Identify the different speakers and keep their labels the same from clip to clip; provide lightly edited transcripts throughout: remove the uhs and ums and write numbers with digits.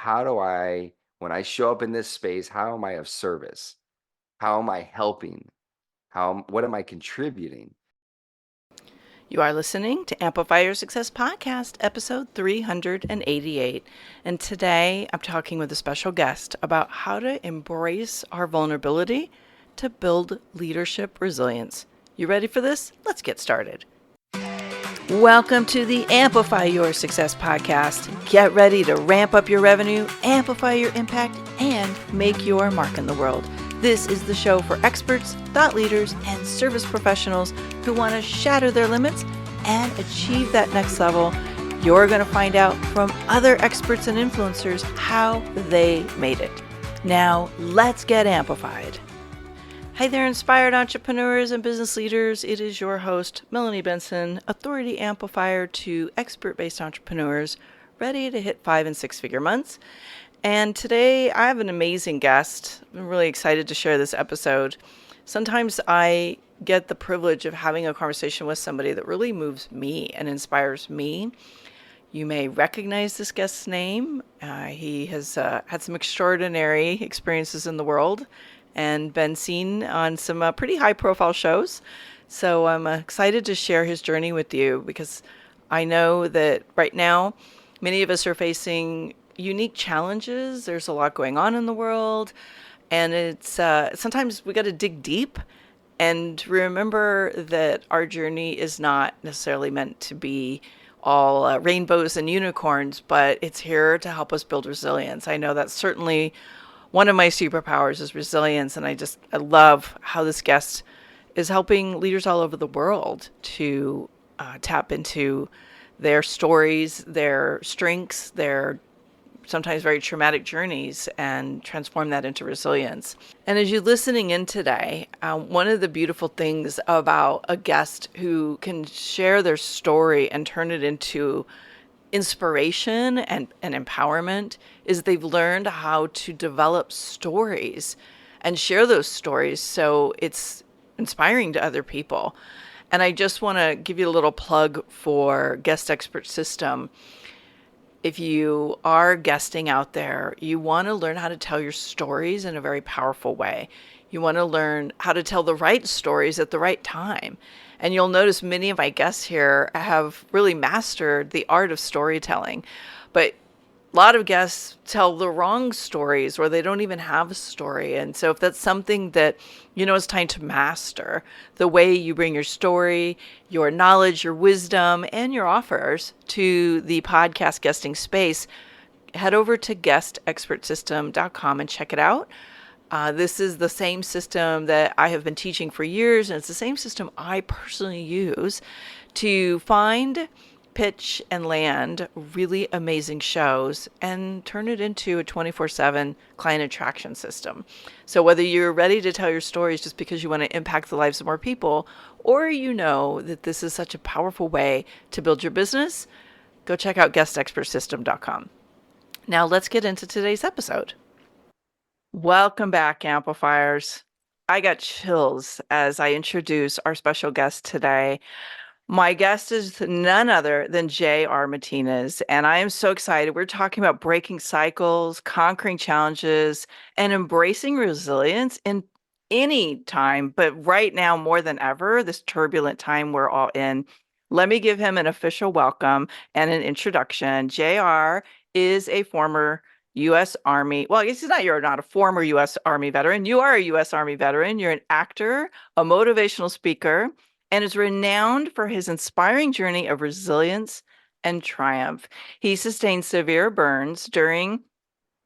Speaker 1: how do I, when I show up in this space, how am I of service? How am I helping? What am I contributing?
Speaker 2: You are listening to Amplify Your Success podcast, episode 388. And today I'm talking with a special guest about how to embrace our vulnerability to build leadership resilience. You ready for this? Let's get started. Welcome to the Amplify Your Success podcast. Get ready to ramp up your revenue, amplify your impact, and make your mark in the world. This is the show for experts, thought leaders, and service professionals who want to shatter their limits and achieve that next level. You're going to find out from other experts and influencers how they made it. Now, let's get amplified. Hi there, inspired entrepreneurs and business leaders. It is your host, Melanie Benson, authority amplifier to expert-based entrepreneurs ready to hit 5- and 6-figure months. And today I have an amazing guest. I'm really excited to share this episode. Sometimes I get the privilege of having a conversation with somebody that really moves me and inspires me. You may recognize this guest's name. He has had some extraordinary experiences in the world and been seen on some pretty high-profile shows. So I'm excited to share his journey with you because I know that right now many of us are facing unique challenges. There's a lot going on in the world, and it's sometimes we got to dig deep and remember that our journey is not necessarily meant to be all rainbows and unicorns, but it's here to help us build resilience. I know that's certainly one of my superpowers is resilience, and I love how this guest is helping leaders all over the world to tap into their stories, their strengths, their sometimes very traumatic journeys, and transform that into resilience. And as you're listening in today, one of the beautiful things about a guest who can share their story and turn it into inspiration and empowerment is they've learned how to develop stories and share those stories so it's inspiring to other people. And I just want to give you a little plug for Guest Expert System. If you are guesting out there, you want to learn how to tell your stories in a very powerful way. You want to learn how to tell the right stories at the right time. And you'll notice many of my guests here have really mastered the art of storytelling. But a lot of guests tell the wrong stories or they don't even have a story. And so if that's something that you know it's time to master, the way you bring your story, your knowledge, your wisdom, and your offers to the podcast guesting space, head over to guestexpertsystem.com and check it out. This is the same system that I have been teaching for years, and it's the same system I personally use to find, pitch, and land really amazing shows and turn it into a 24/7 client attraction system. So whether you're ready to tell your stories just because you want to impact the lives of more people, or you know that this is such a powerful way to build your business, go check out guestexpertsystem.com. Now let's get into today's episode. Welcome back, amplifiers. I got chills as I introduce our special guest today. My guest is none other than J.R. Martinez, and I am so excited. We're talking about breaking cycles, conquering challenges, and embracing resilience in any time, but right now more than ever, this turbulent time we're all in. Let me give him an official welcome and an introduction. J.R. is a former U.S. Army. Well, I guess you're not a former U.S. Army veteran. You are a U.S. Army veteran. You're an actor, a motivational speaker, and is renowned for his inspiring journey of resilience and triumph. He sustained severe burns during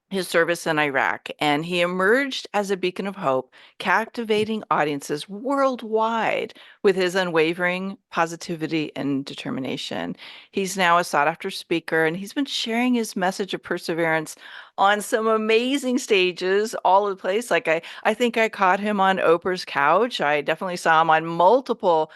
Speaker 2: his service in Iraq, and he emerged as a beacon of hope, captivating audiences worldwide with his unwavering positivity and determination. He's now a sought-after speaker, and he's been sharing his message of perseverance on some amazing stages all over the place. Like I think I caught him on Oprah's couch. I definitely saw him on multiple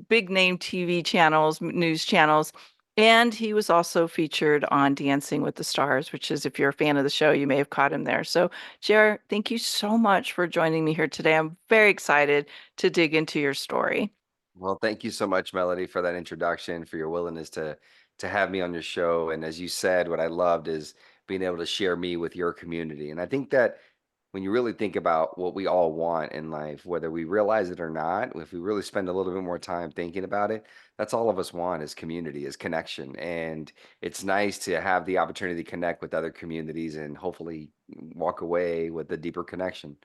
Speaker 2: big-name TV channels, news channels. And he was also featured on Dancing with the Stars, which is, if you're a fan of the show, you may have caught him there. So, Jer, thank you so much for joining me here today. I'm very excited to dig into your story.
Speaker 1: Well, thank you so much, Melody, for that introduction, for your willingness to have me on your show. And as you said, what I loved is being able to share me with your community. And I think that when you really think about what we all want in life, whether we realize it or not, if we really spend a little bit more time thinking about it, that's all of us want is community, is connection. And it's nice to have the opportunity to connect with other communities and hopefully walk away with a deeper connection.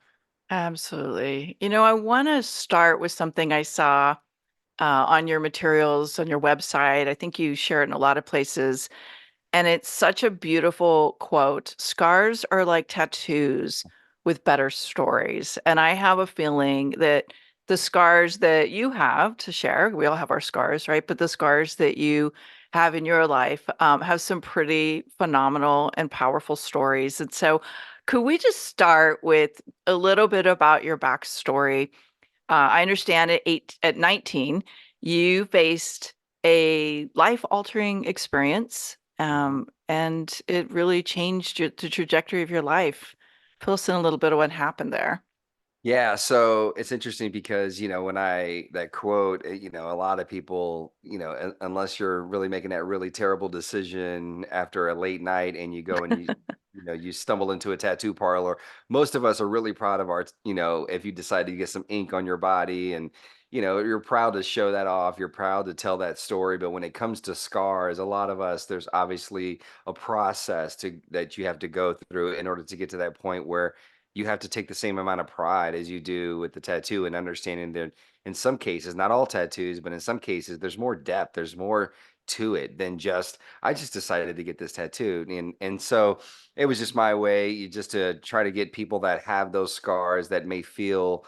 Speaker 2: Absolutely. I want to start with something I saw on your materials on your website. I think you share it in a lot of places. And it's such a beautiful quote. Scars are like tattoos with better stories. And I have a feeling that the scars that you have to share, we all have our scars, right? But the scars that you have in your life have some pretty phenomenal and powerful stories. And so, could we just start with a little bit about your backstory? I understand at 19, you faced a life-altering experience,
Speaker 1: Mhm.
Speaker 2: and it really changed the trajectory of your life. Fill us in a little bit of what happened there.
Speaker 1: Yeah, so it's interesting because, when that quote, a lot of people, unless you're really making that really terrible decision after a late night and you go and you stumble into a tattoo parlor, most of us are really proud of our, if you decide to get some ink on your body and, you're proud to show that off, you're proud to tell that story. But when it comes to scars, a lot of us, there's obviously a process that you have to go through in order to get to that point where you have to take the same amount of pride as you do with the tattoo and understanding that in some cases, not all tattoos, but in some cases, there's more depth, there's more to it than just I just decided to get this tattoo. And so it was just my way just to try to get people that have those scars that may feel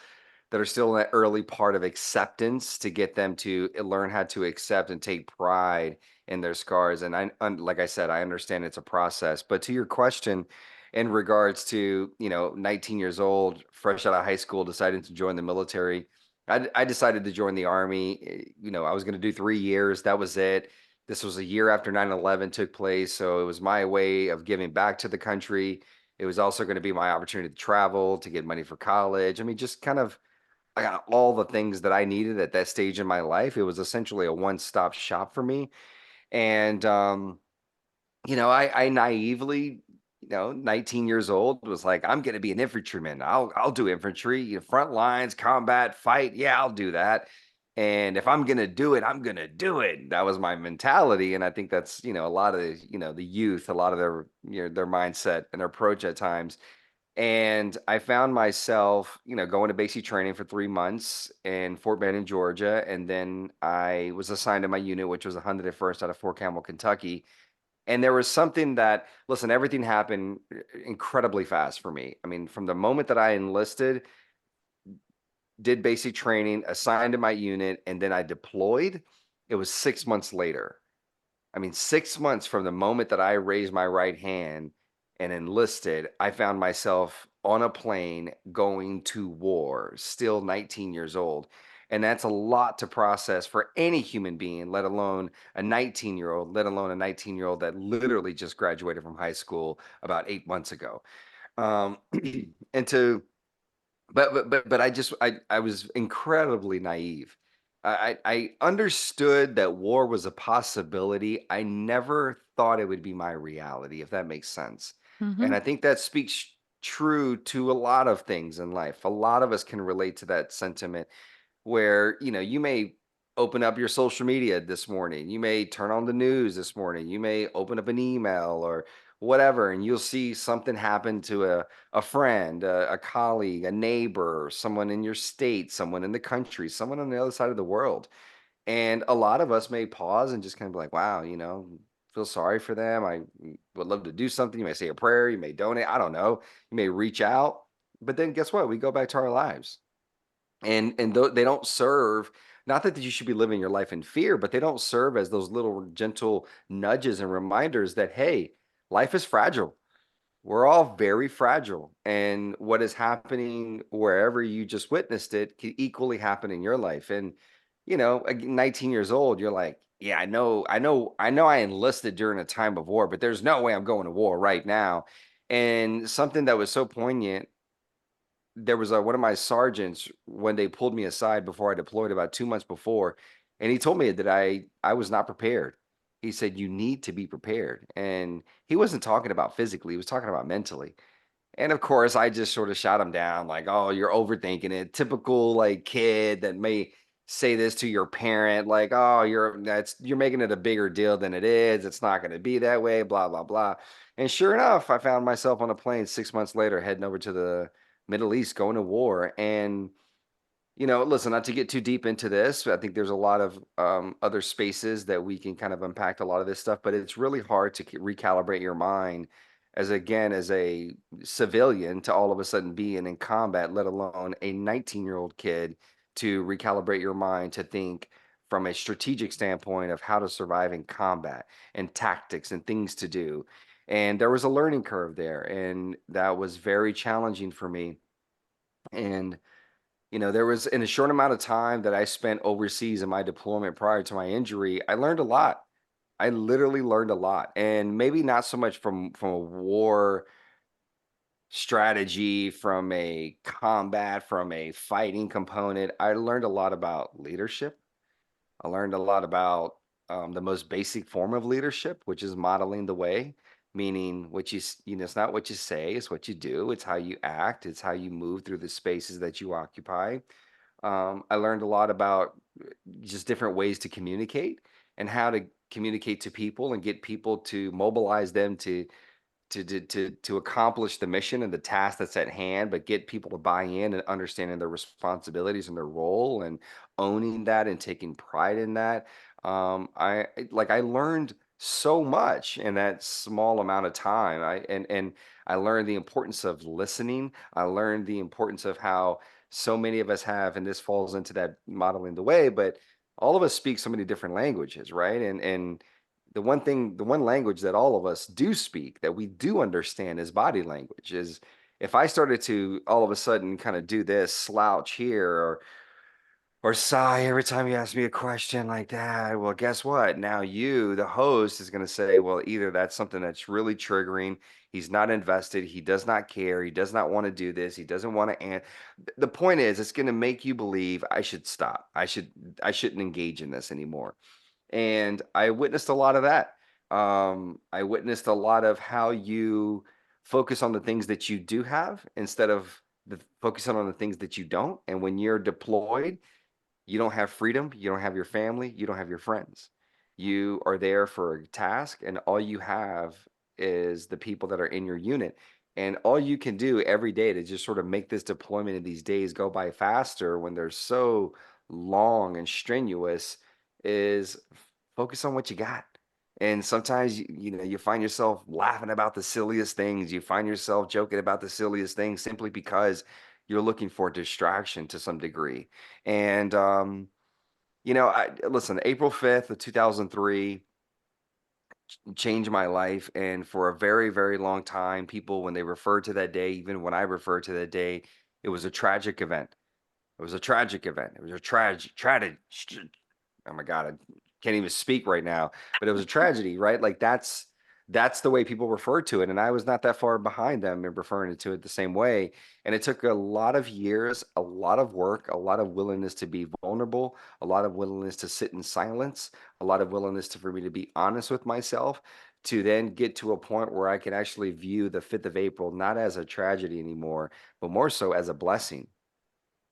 Speaker 1: that are still in that early part of acceptance to get them to learn how to accept and take pride in their scars. And like I said, I understand it's a process. But to your question, in regards to 19 years old, fresh out of high school, deciding to join the military, I decided to join the army. I was going to do 3 years. That was it. This was a year after 9/11 took place, so it was my way of giving back to the country. It was also going to be my opportunity to travel, to get money for college. I mean, just kind of I got all the things that I needed at that stage in my life. It was essentially a one-stop shop for me. And I naively, 19 years old was like, I'm gonna be an infantryman. I'll do infantry, front lines, combat, fight. Yeah, I'll do that. And if I'm gonna do it, I'm gonna do it. That was my mentality. And I think that's, a lot of, the youth, a lot of their, their mindset and their approach at times. And I found myself, going to basic training for 3 months in Fort Benning, Georgia. And then I was assigned to my unit, which was 101st out of Fort Campbell, Kentucky. And there was something that, listen, everything happened incredibly fast for me. I mean, from the moment that I enlisted, did basic training, assigned to my unit, and then I deployed, it was 6 months later. I mean, 6 months from the moment that I raised my right hand and enlisted, I found myself on a plane going to war, still 19 years old. And that's a lot to process for any human being, let alone a 19-year-old, let alone a 19-year-old that literally just graduated from high school about 8 months ago. Um, and to but I was incredibly naive. I understood that war was a possibility. I never thought it would be my reality, if that makes sense. And
Speaker 2: Hmm.
Speaker 1: I think that speaks true to a lot of things in life. A lot of us can relate to that sentiment where you may open up your social media this morning, you may turn on the news this morning, you may open up an email or whatever, and you'll see something happen to a friend, a colleague, a neighbor, someone in your state, someone in the country, someone on the other side of the world. And a lot of us may pause and just kind of be like, wow, feel sorry for them. I would love to do something. You may say a prayer, you may donate, I don't know, you may reach out. But then guess what, we go back to our lives. And they don't serve, not that you should be living your life in fear, but they don't serve as those little gentle nudges and reminders that, hey, life is fragile. We're all very fragile, and what is happening wherever you just witnessed it can equally happen in your life. And 19 years old, you're like, yeah, I know I enlisted during a time of war, but there's no way I'm going to war right now. And something that was so poignant, there was one of my sergeants when they pulled me aside before I deployed about 2 months before, and he told me that I was not prepared. He said, you need to be prepared. And he wasn't talking about physically, he was talking about mentally. And of course, I just sort of shot him down like, "Oh, you're overthinking it." Typical like kid that may say this to your parent like, "Oh, you're making it a bigger deal than it is. It's not going to be that way, blah blah blah." And sure enough, I found myself on a plane 6 months later heading over to the Middle East going to war. And listen, not to get too deep into this, I think there's a lot of other spaces that we can kind of unpack a lot of this stuff, but it's really hard to recalibrate your mind as a civilian to all of a sudden being in combat, let alone a 19-year-old kid to recalibrate your mind to think from a strategic standpoint of how to survive in combat and tactics and things to do. And there was a learning curve there, and that was very challenging for me. And there was in a short amount of time that I spent overseas in my deployment prior to my injury, I learned a lot. I literally learned a lot. And maybe not so much from a war strategy, from a combat, from a fighting component. I learned a lot about leadership. I learned a lot about the most basic form of leadership, which is modeling the way, meaning it's not what you say, it's what you do, it's how you act, it's how you move through the spaces that you occupy. I learned a lot about just different ways to communicate and how to communicate to people and get people to mobilize them to accomplish the mission and the task that's at hand, but get people to buy in and understanding their responsibilities and their role and owning that and taking pride in that. I learned so much in that small amount of time. And I learned the importance of listening. I learned the importance of how so many of us have, and this falls into that modeling the way, but all of us speak so many different languages, right? And the one language that all of us do speak, that we do understand is body language. Is if I started to all of a sudden kind of do this slouch here or sigh every time you ask me a question like that, well, guess what? Now you, the host, is going to say, well, either that's something that's really triggering, he's not invested, he does not care, he does not want to do this, he doesn't want to. And the point is, it's going to make you believe I should stop. I shouldn't engage in this anymore. And I witnessed a lot of that. I witnessed a lot of how you focus on the things that you do have instead of focusing on the things that you don't. And when you're deployed, you don't have freedom, you don't have your family, you don't have your friends. You are there for a task, and all you have is the people that are in your unit. And all you can do every day to just sort of make this deployment in these days go by faster when they're so long and strenuous is focus on what you got. And sometimes you find yourself laughing about the silliest things. You find yourself joking about the silliest things simply because you're looking for distraction to some degree. And listen, April 5th of 2003 changed my life. And for a very, very long time, people, when they refer to that day, even when I refer to that day, it was a tragic event. It was a tragic event. It was a tragic. Oh my God, I can't even speak right now. But it was a tragedy, right? Like that's the way people refer to it, and I was not that far behind them in referring to it the same way. And it took a lot of years, a lot of work, a lot of willingness to be vulnerable, a lot of willingness to sit in silence, a lot of willingness for me to be honest with myself, to then get to a point where I can actually view the 5th of April not as a tragedy anymore, but more so as a blessing.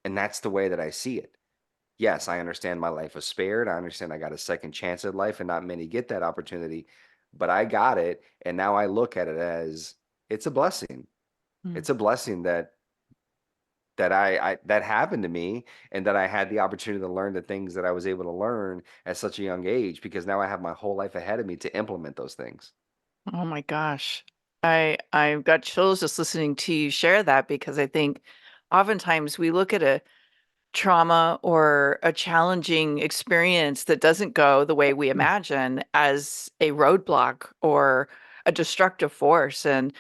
Speaker 1: And that's the way that I see it. Yes, I understand my life was spared. I understand I got a second chance at life, and not many get that opportunity, but I got it. And now I look at it as it's a blessing.
Speaker 2: Mm.
Speaker 1: It's a blessing that that happened to me, and that I had the opportunity to learn the things that I was able to learn at such a young age, because now I have my whole life ahead of me to implement those things.
Speaker 2: Oh my gosh. I've got chills just listening to you share that because I think oftentimes we look at a trauma or a challenging experience that doesn't go the way we imagine as a roadblock or a destructive force. And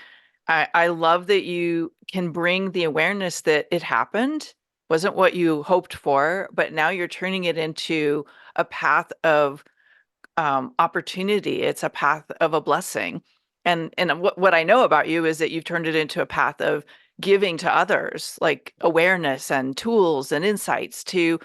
Speaker 2: I love that you can bring the awareness that it happened, wasn't what you hoped for, but now you're turning it into a path of opportunity. It's a path of a blessing. And what I know about you is that you've turned it into a path of giving to others, like awareness and tools and insights to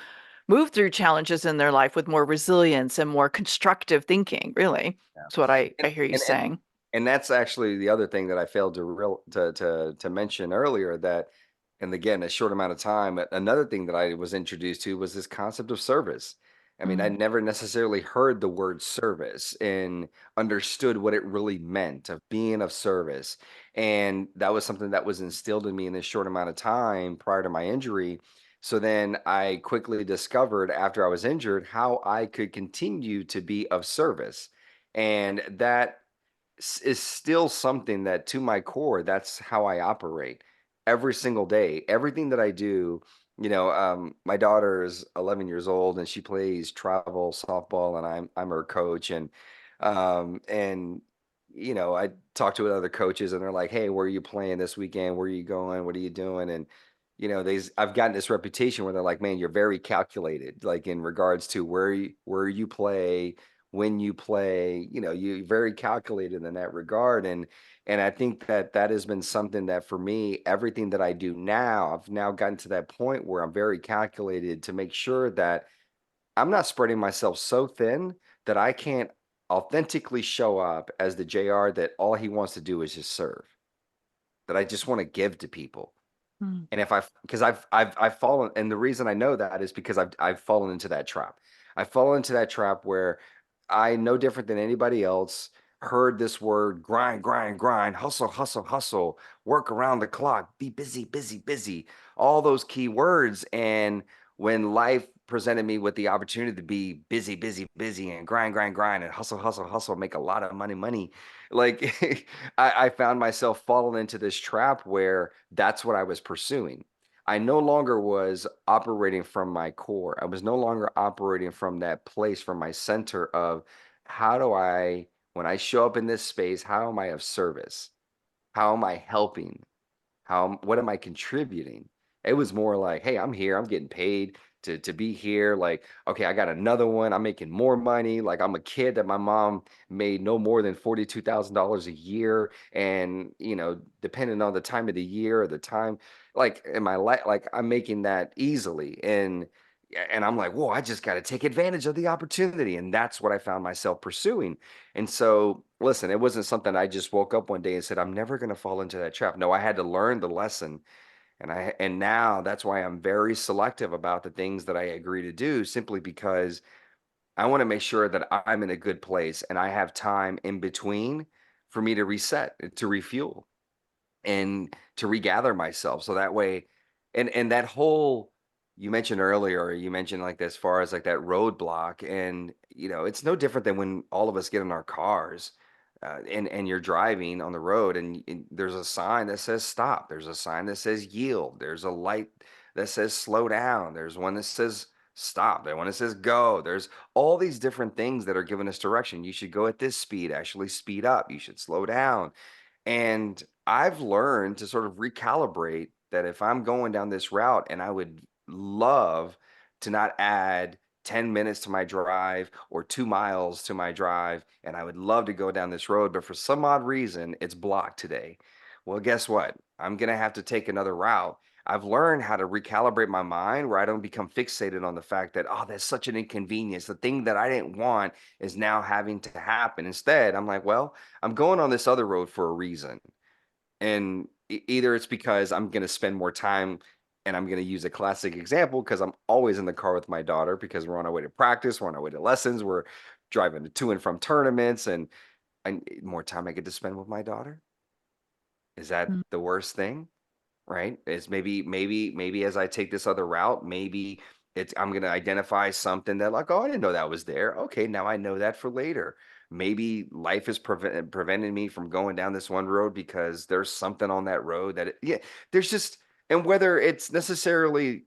Speaker 2: move through challenges in their life with more resilience and more constructive thinking, really.
Speaker 1: Yeah.
Speaker 2: That's what I
Speaker 1: And
Speaker 2: hear you
Speaker 1: and and
Speaker 2: saying.
Speaker 1: and that's actually the other thing that I failed to mention earlier, that, and again, a short amount of time, another thing that I was introduced to was this concept of service. I mean, I
Speaker 2: Mm,
Speaker 1: never necessarily heard the word service and understood what it really meant of being of service. And that was something that was instilled in me in this short amount of time prior to my injury. So then I quickly discovered after I was injured how I could continue to be of service. And that is still something that, to my core, that's how I operate every single day. Everything that I do, my daughter is 11 years old and she plays travel softball, and I'm her coach. And I talk to other coaches and they're like, "Hey, where are you playing this weekend? Where are you going? What are you doing?" And I've gotten this reputation where they're like, "Man, you're very calculated, like in regards to where you play, when you play, you're very calculated in that regard." And I think that that has been something that, for me, everything that I do now, I've now gotten to that point where I'm very calculated to make sure that I'm not spreading myself so thin that I can't authentically show up as the JR that all he wants to do is just serve, that I just want to give to people.
Speaker 2: mm,
Speaker 1: And if because I've fallen, and the reason I know that is because I've fallen into that trap. I've fallen into that trap where I, no different than anybody else, heard this word: grind, grind, grind, hustle, hustle, hustle, work around the clock, be busy, busy, busy, all those key words. And when life presented me with the opportunity to be busy, busy, busy, and grind, grind, grind, and hustle, hustle, hustle, make a lot of money, money, like I found myself falling into this trap where that's what I was pursuing. I no longer was operating from my core. I was no longer operating from that place, from my center of, how do I, when I show up in this space, how am I of service? How am I helping? What am I contributing? It was more like, hey, I'm here, I'm getting paid to be here. Like, okay, I got another one, I'm making more money. Like, I'm a kid that my mom made no more than $42,000 a year. And, depending on the time of the year or the time, like in my life, like I'm making that easily. And I'm like, whoa, I just got to take advantage of the opportunity. And that's what I found myself pursuing. And so, listen, it wasn't something I just woke up one day and said, I'm never going to fall into that trap. No, I had to learn the lesson. And now that's why I'm very selective about the things that I agree to do, simply because I want to make sure that I'm in a good place and I have time in between for me to reset, to refuel, and to regather myself. So that way, and that whole, you mentioned earlier, you mentioned like, as far as like that roadblock, and it's no different than when all of us get in our cars, and you're driving on the road, and there's a sign that says stop, there's a sign that says yield, there's a light that says slow down, there's one that says stop, there's one that says go, there's all these different things that are giving us direction. You should go at this speed, actually speed up, you should slow down. And I've learned to sort of recalibrate that if I'm going down this route, and I would love to not add 10 minutes to my drive or 2 miles to my drive, and I would love to go down this road, but for some odd reason, it's blocked today. Well, guess what? I'm going to have to take another route. I've learned how to recalibrate my mind where I don't become fixated on the fact that, oh, that's such an inconvenience. The thing that I didn't want is now having to happen. Instead, I'm like, well, I'm going on this other road for a reason. And either it's because I'm going to spend more time, and I'm going to use a classic example because I'm always in the car with my daughter because we're on our way to practice, we're on our way to lessons, we're driving to and from tournaments, and more time I get to spend with my daughter. Is that
Speaker 2: mm.
Speaker 1: the worst thing? Right? Is maybe as I take this other route, maybe I'm going to identify something that, like, oh, I didn't know that was there. Okay, now I know that for later. Maybe life is preventing me from going down this one road because there's something on that road yeah, there's just, and whether it's necessarily,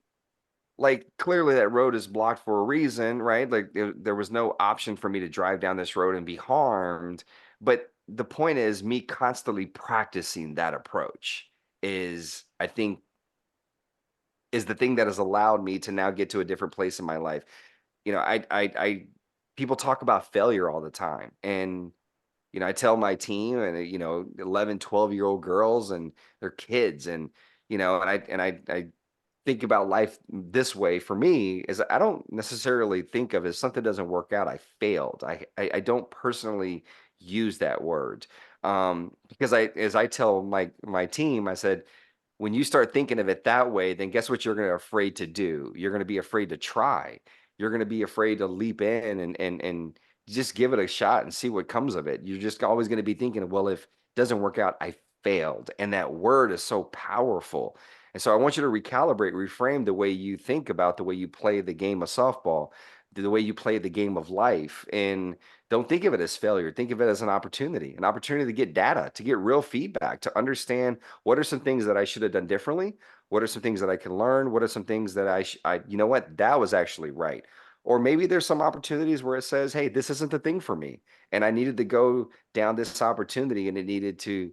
Speaker 1: like, clearly that road is blocked for a reason, right? Like, there was no option for me to drive down this road and be harmed. But the point is, me constantly practicing that approach is, I think, is the thing that has allowed me to now get to a different place in my life. People talk about failure all the time. And, I tell my team, and, 11, 12-year-old girls and their kids, and, and I think about life this way for me is I don't necessarily think of as something doesn't work out, I failed. I don't personally use that word. Because as I tell my team, I said, when you start thinking of it that way, then guess what you're going to afraid to do? You're going to be afraid to try. You're going to be afraid to leap in and just give it a shot and see what comes of it. You're just always going to be thinking, well, if it doesn't work out, I failed. And that word is so powerful. And so I want you to recalibrate, reframe the way you think about the way you play the game of softball, the way you play the game of life. And don't think of it as failure. Think of it as an opportunity to get data, to get real feedback, to understand what are some things that I should have done differently? What are some things that I can learn? What are some things that you know what, that was actually right. Or maybe there's some opportunities where it says, hey, this isn't the thing for me. And I needed to go down this opportunity and it needed to,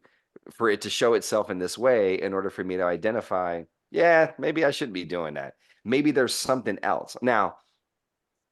Speaker 1: for it to show itself in this way in order for me to identify, yeah, maybe I shouldn't be doing that. Maybe there's something else. Now,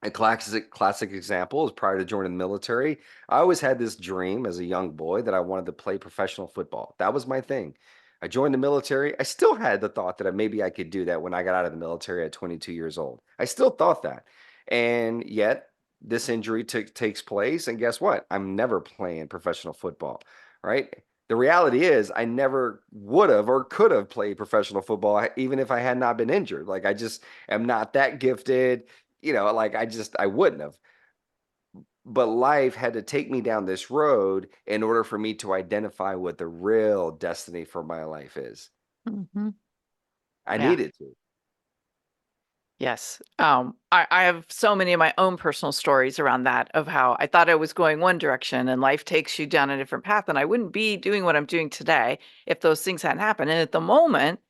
Speaker 1: a classic example is prior to joining the military. I always had this dream as a young boy that I wanted to play professional football. That was my thing. I joined the military. I still had the thought that maybe I could do that when I got out of the military at 22 years old. I still thought that. And yet this injury takes place. And guess what? I'm never playing professional football, right? The reality is I never would have or could have played professional football even if I had not been injured. Like I just am not that gifted, like I wouldn't have. But life had to take me down this road in order for me to identify what the real destiny for my life is.
Speaker 2: Hmm.
Speaker 1: I
Speaker 2: Yeah.
Speaker 1: needed to.
Speaker 2: Yes. I have so many of my own personal stories around that of how I thought I was going one direction and life takes you down a different path. And I wouldn't be doing what I'm doing today if those things hadn't happened. And at the moment,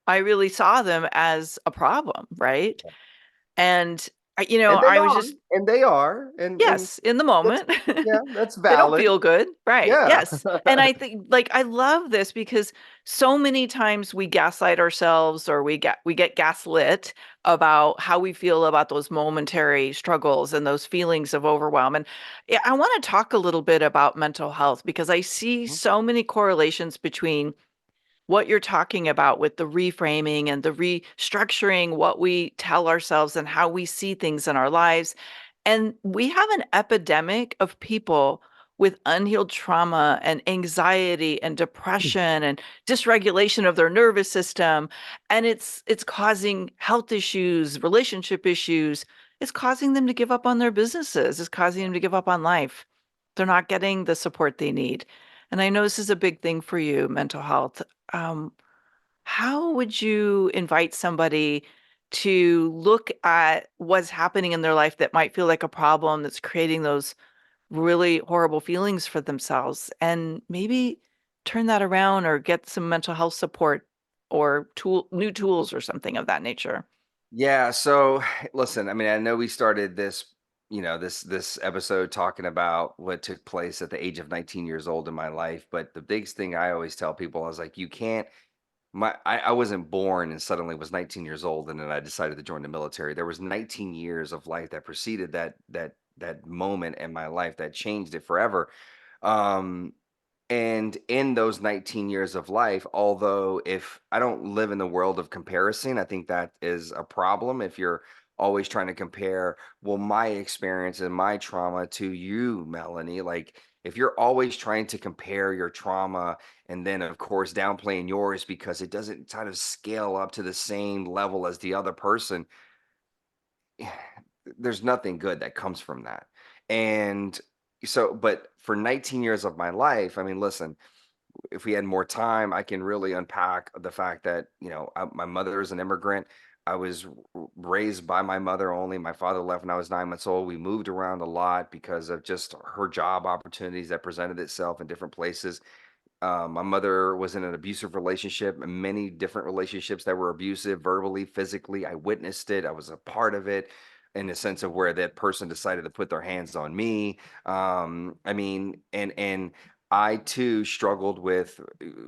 Speaker 2: I really saw them as a problem, right? And
Speaker 1: And they
Speaker 2: I was
Speaker 1: are,
Speaker 2: just,
Speaker 1: and they are, and
Speaker 2: yes, in the
Speaker 1: that's,
Speaker 2: moment.
Speaker 1: yeah, that's
Speaker 2: They don't
Speaker 1: valid.
Speaker 2: feel good. Right.
Speaker 1: Yeah.
Speaker 2: Yes. And I think like I love this because so many times we gaslight ourselves or we get gaslit about how we feel about those momentary struggles and those feelings of overwhelm. And yeah, I want to talk a little bit about mental health because I see
Speaker 1: Mhm.
Speaker 2: so many correlations between what you're talking about with the reframing and the restructuring what we tell ourselves and how we see things in our lives. And we have an epidemic of people with unhealed trauma and anxiety and depression and dysregulation of their nervous system, and it's causing health issues, relationship issues. It's causing them to give up on their businesses. It's causing them to give up on life. They're not getting the support they need. And I know this is a big thing for you, mental health. Um, how would you invite somebody to look at what's happening in their life that might feel like a problem that's creating those really horrible feelings for themselves and maybe turn that around or get some mental health support or new tools or something of that nature?
Speaker 1: Yeah, so listen, I mean, I know we started this, this episode talking about what took place at the age of 19 years old in my life, but the biggest thing I always tell people is like you can't I wasn't born and suddenly was 19 years old and then I decided to join the military. There was 19 years of life that preceded that moment in my life that changed it forever. Um and in those 19 years of life, although if I don't live in the world of comparison, I think that is a problem. If you're always trying to compare, well, my experience and my trauma to you, Melanie, like if you're always trying to compare your trauma and then, of course, downplaying yours because it doesn't kind of scale up to the same level as the other person, there's nothing good that comes from that. And so, but for 19 years of my life, I mean, listen, if we had more time, I can really unpack the fact that, my mother is an immigrant. I was raised by my mother only. My father left when I was 9 months old. We moved around a lot because of just her job opportunities that presented itself in different places. My mother was in an abusive relationship, and many different relationships that were abusive, verbally, physically. I witnessed it. I was a part of it in the sense of where that person decided to put their hands on me. I mean, and I too struggled with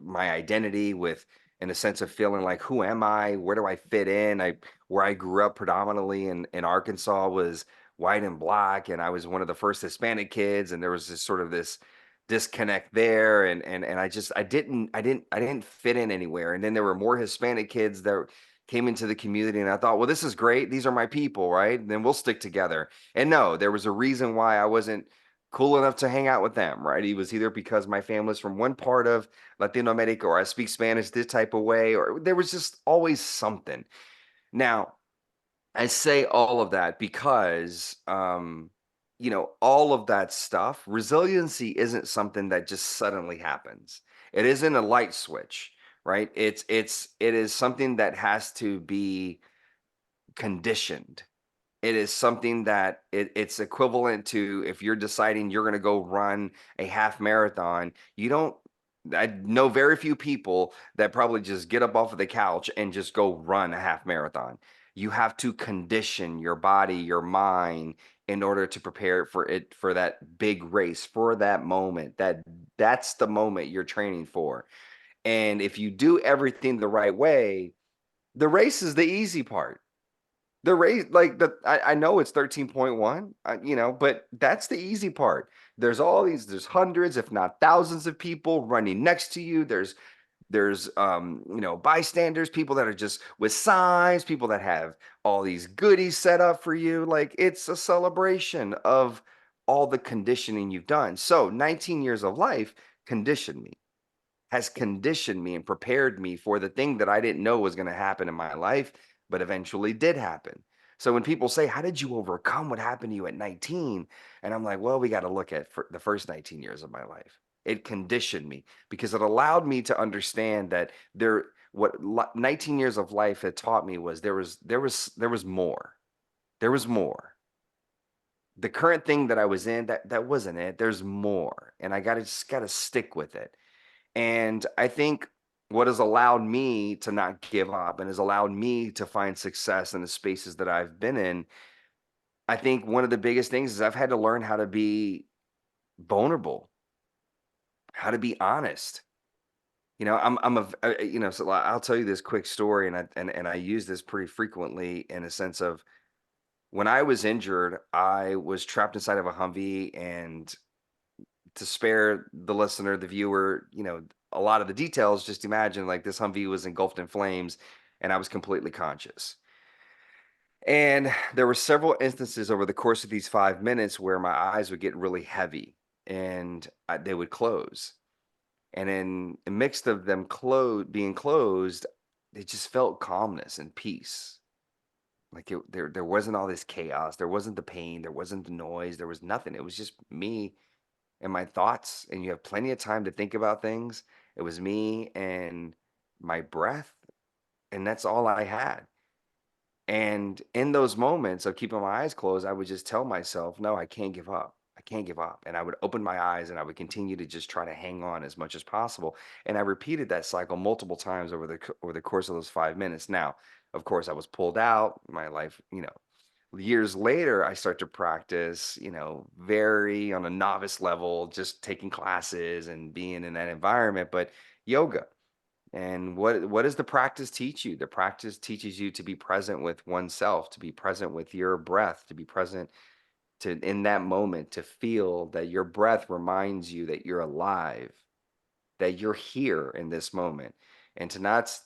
Speaker 1: my identity, with in a sense of feeling like, who am I? Where do I fit in? Where I grew up predominantly in Arkansas was white and black, and I was one of the first Hispanic kids, and there was this sort of this disconnect there and I just I didn't fit in anywhere, and then there were more Hispanic kids that came into the community, and I thought, well, this is great. These are my people, right? Then we'll stick together. And no, there was a reason why I wasn't cool enough to hang out with them, right? It was either because my family's from one part of Latino America, or I speak Spanish this type of way, or there was just always something. Now, I say all of that because, all of that stuff, resiliency isn't something that just suddenly happens. It isn't a light switch, right? It is something that has to be conditioned. It is something that it's equivalent to if you're deciding you're going to go run a half marathon. You don't, I know very few people that probably just get up off of the couch and just go run a half marathon. You have to condition your body, your mind in order to prepare for it, for that big race, for that moment. That's the moment you're training for. And if you do everything the right way, the race is the easy part. The race, like I know it's 13.1, but that's the easy part. There's hundreds, if not thousands of people running next to you. There's bystanders, people that are just with signs, people that have all these goodies set up for you. Like, it's a celebration of all the conditioning you've done. So 19 years of life conditioned me, has conditioned me and prepared me for the thing that I didn't know was going to happen in my life, but eventually did happen. So when people say, how did you overcome what happened to you at 19? And I'm like, well, we got to look at the first 19 years of my life. It conditioned me because it allowed me to understand that what 19 years of life had taught me was there was more. There was more. The current thing that I was in, that wasn't it. There's more. And I just gotta stick with it. And I think what has allowed me to not give up and has allowed me to find success in the spaces that I've been in, I think one of the biggest things is I've had to learn how to be vulnerable, how to be honest. So I'll tell you this quick story, and I use this pretty frequently in a sense of when I was injured, I was trapped inside of a Humvee, and to spare the listener, the viewer, a lot of the details, just imagine like this Humvee was engulfed in flames and I was completely conscious. And there were several instances over the course of these 5 minutes where my eyes would get really heavy and they would close. And in a mix of them being closed, they just felt calmness and peace. Like there wasn't all this chaos. There wasn't the pain. There wasn't the noise. There was nothing. It was just me and my thoughts, and you have plenty of time to think about things. It was me and my breath, and that's all I had. And in those moments of keeping my eyes closed, I would just tell myself, no, I can't give up. I can't give up. And I would open my eyes and I would continue to just try to hang on as much as possible. And I repeated that cycle multiple times over the course of those 5 minutes. Now, of course, I was pulled out. My life, years later, I start to practice, very on a novice level, just taking classes and being in that environment, but yoga. And what does the practice teach you? The practice teaches you to be present with oneself, to be present with your breath, to be present to in that moment, to feel that your breath reminds you that you're alive, that you're here in this moment, and to not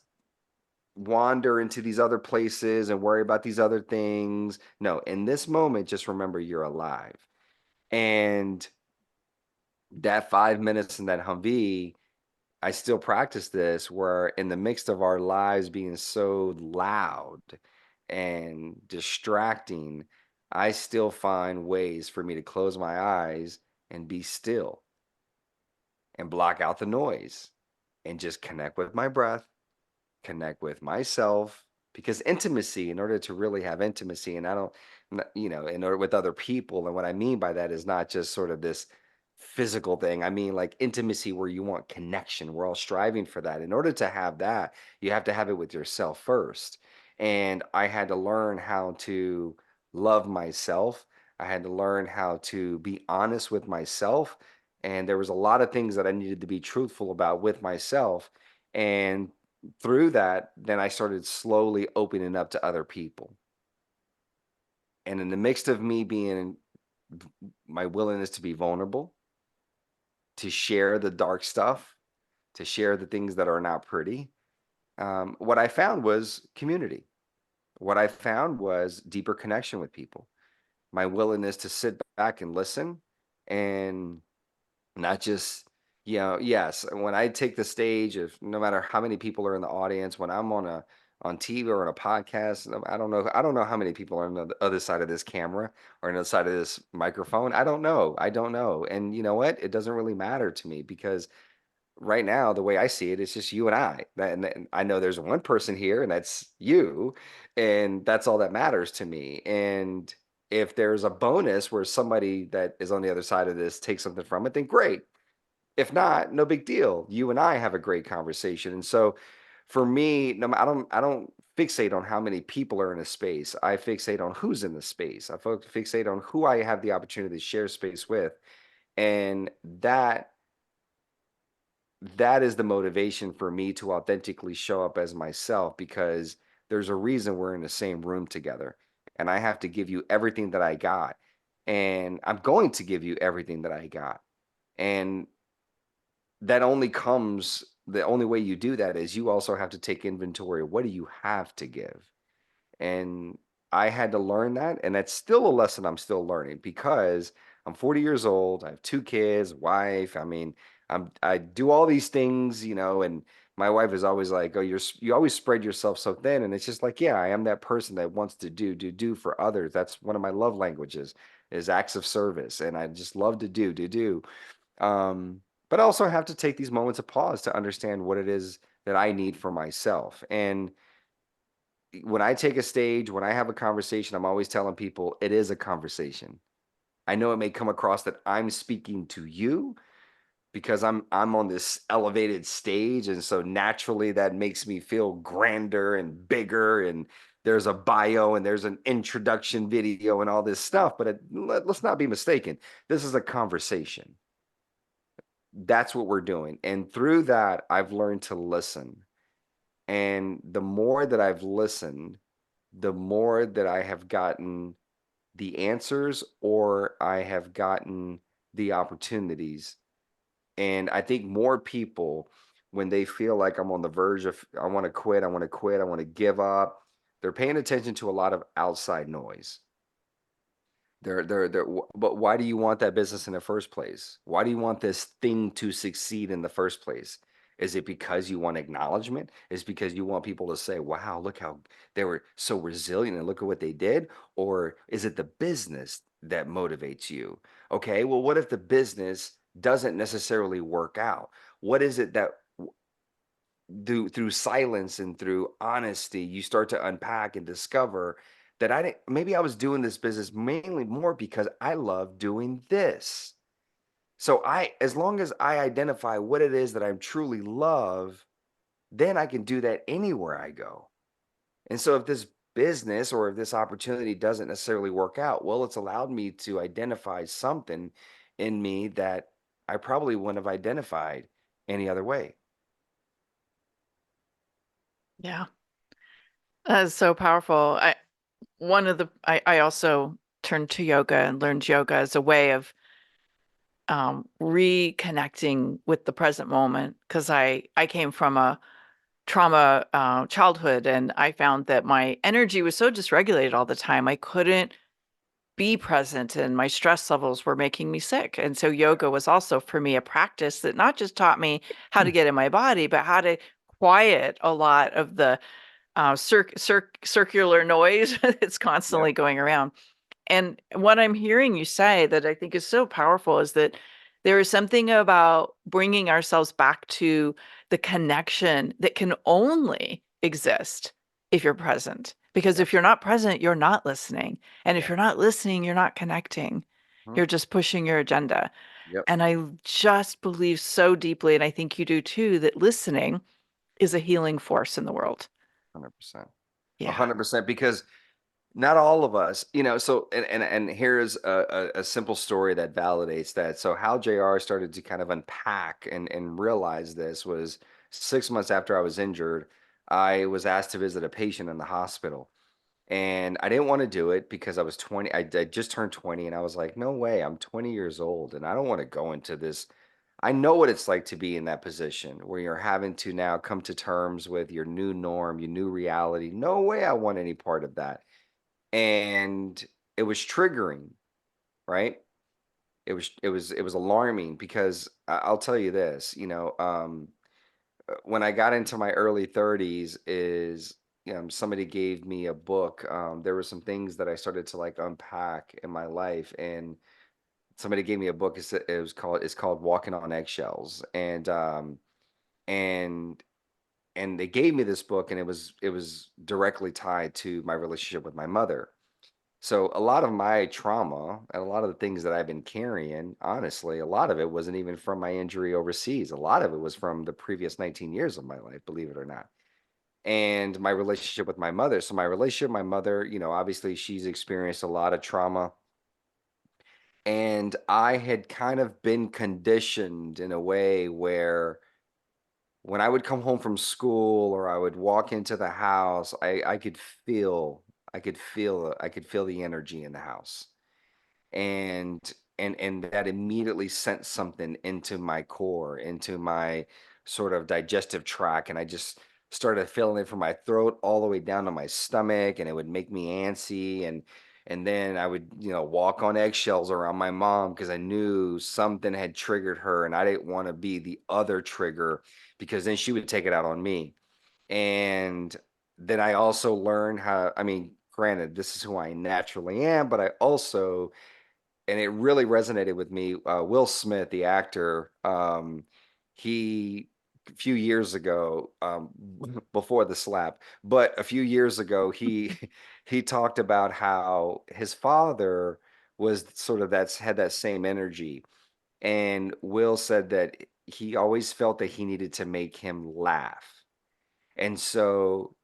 Speaker 1: wander into these other places and worry about these other things. No, in this moment, just remember you're alive. And that 5 minutes in that Humvee, I still practice this where in the midst of our lives being so loud and distracting, I still find ways for me to close my eyes and be still and block out the noise and just connect with my breath, connect with myself, because intimacy, in order to really have intimacy, and I don't, in order with other people, and what I mean by that is not just sort of this physical thing. I mean like intimacy where you want connection. We're all striving for that. In order to have that, you have to have it with yourself first. And I had to learn how to love myself. I had to learn how to be honest with myself. And there was a lot of things that I needed to be truthful about with myself. And through that, then I started slowly opening up to other people. And in the mix of me being my willingness to be vulnerable, to share the dark stuff, to share the things that are not pretty, What I found was community. What I found was deeper connection with people, my willingness to sit back and listen and not just, yes, when I take the stage, if no matter how many people are in the audience, when I'm on TV or on a podcast, I don't know how many people are on the other side of this camera or on the other side of this microphone. I don't know. And you know what? It doesn't really matter to me because right now, the way I see it, it's just you and I. And I know there's one person here, and that's you, and that's all that matters to me. And if there's a bonus where somebody that is on the other side of this takes something from it, then great. If not, no big deal. You and I have a great conversation. And so for me, no, I don't fixate on how many people are in a space. I fixate on who's in the space. Fixate on who I have the opportunity to share space with. And that is the motivation for me to authentically show up as myself because there's a reason we're in the same room together. And I have to give you everything that I got. And I'm going to give you everything that I got. And the only way you do that is you also have to take inventory. What do you have to give? And I had to learn that, and that's still a lesson I'm still learning because I'm 40 years old, I have 2 kids, wife. I mean, I do all these things, and my wife is always like, "Oh, you always spread yourself so thin." And it's just like, yeah, I am that person that wants to do for others. That's one of my love languages is acts of service, and I just love to do. But I also have to take these moments of pause to understand what it is that I need for myself. And when I take a stage, when I have a conversation, I'm always telling people it is a conversation. I know it may come across that I'm speaking to you because I'm on this elevated stage, and so naturally that makes me feel grander and bigger. And there's a bio and there's an introduction video and all this stuff. But let's not be mistaken. This is a conversation. That's what we're doing, and through that, I've learned to listen. And the more that I've listened, the more that I have gotten the answers or I have gotten the opportunities. And I think more people, when they feel like I'm on the verge of, I want to quit, I want to quit, I want to give up, they're paying attention to a lot of outside noise. But why do you want that business in the first place? Why do you want this thing to succeed in the first place? Is it because you want acknowledgement? Is it because you want people to say, wow, look how they were so resilient and look at what they did? Or is it the business that motivates you? Okay, well, what if the business doesn't necessarily work out? What is it that through silence and through honesty, you start to unpack and discover that I didn't maybe I was doing this business mainly more because I love doing this. So as long as I identify what it is that I truly love, then I can do that anywhere I go. And so if this business or if this opportunity doesn't necessarily work out, well, it's allowed me to identify something in me that I probably wouldn't have identified any other way.
Speaker 2: Yeah. That is so powerful. I also turned to yoga and learned yoga as a way of reconnecting with the present moment because I came from a trauma childhood, and I found that my energy was so dysregulated all the time. I couldn't be present, and my stress levels were making me sick. And so yoga was also for me a practice that not just taught me how to get in my body, but how to quiet a lot of the circular noise that's
Speaker 1: Yep.
Speaker 2: constantly going around. And what I'm hearing you say that I think is so powerful is that there is something about bringing ourselves back to the connection that can only exist if you're present. Because
Speaker 1: Yep.
Speaker 2: if you're not present, you're not listening. And if
Speaker 1: Yep.
Speaker 2: you're not listening, you're not connecting.
Speaker 1: Mhm.
Speaker 2: You're just pushing your agenda.
Speaker 1: Yep.
Speaker 2: And I just believe so deeply, and I think you do too, that listening is a healing force in the world.
Speaker 1: 100%.
Speaker 2: Yeah.
Speaker 1: 100% because not all of us, so and here's a simple story that validates that. So how JR started to kind of unpack and realize this was 6 months after I was injured. I was asked to visit a patient in the hospital. And I didn't want to do it because I was 20. I just turned 20 and I was like, no way, I'm 20 years old and I don't want to go into this. I know what it's like to be in that position where you're having to now come to terms with your new norm, your new reality. No way I want any part of that. And it was triggering, right? It was alarming because I'll tell you this, when I got into my early 30s is somebody gave me a book. There were some things that I started to like unpack in my life, and somebody gave me a book. It's called Walking on Eggshells, and and they gave me this book, and it was directly tied to my relationship with my mother. So a lot of my trauma and a lot of the things that I've been carrying, honestly, a lot of it wasn't even from my injury overseas. A lot of it was from the previous 19 years of my life, believe it or not. And my relationship with my mother. So my relationship with my mother, obviously she's experienced a lot of trauma. And I had kind of been conditioned in a way where when I would come home from school or I would walk into the house, I could feel the energy in the house. And that immediately sent something into my core, into my sort of digestive tract, and I just started feeling it from my throat all the way down to my stomach, and it would make me antsy, and then I would walk on eggshells around my mom because I knew something had triggered her and I didn't want to be the other trigger because then she would take it out on me. And then I also learned how, I mean, granted, this is who I naturally am, but I also, and it really resonated with me. Will Smith, the actor, he a few years ago, before the slap, but a few years ago, he he talked about how his father was sort of that's had that same energy, and Will said that he always felt that he needed to make him laugh, and so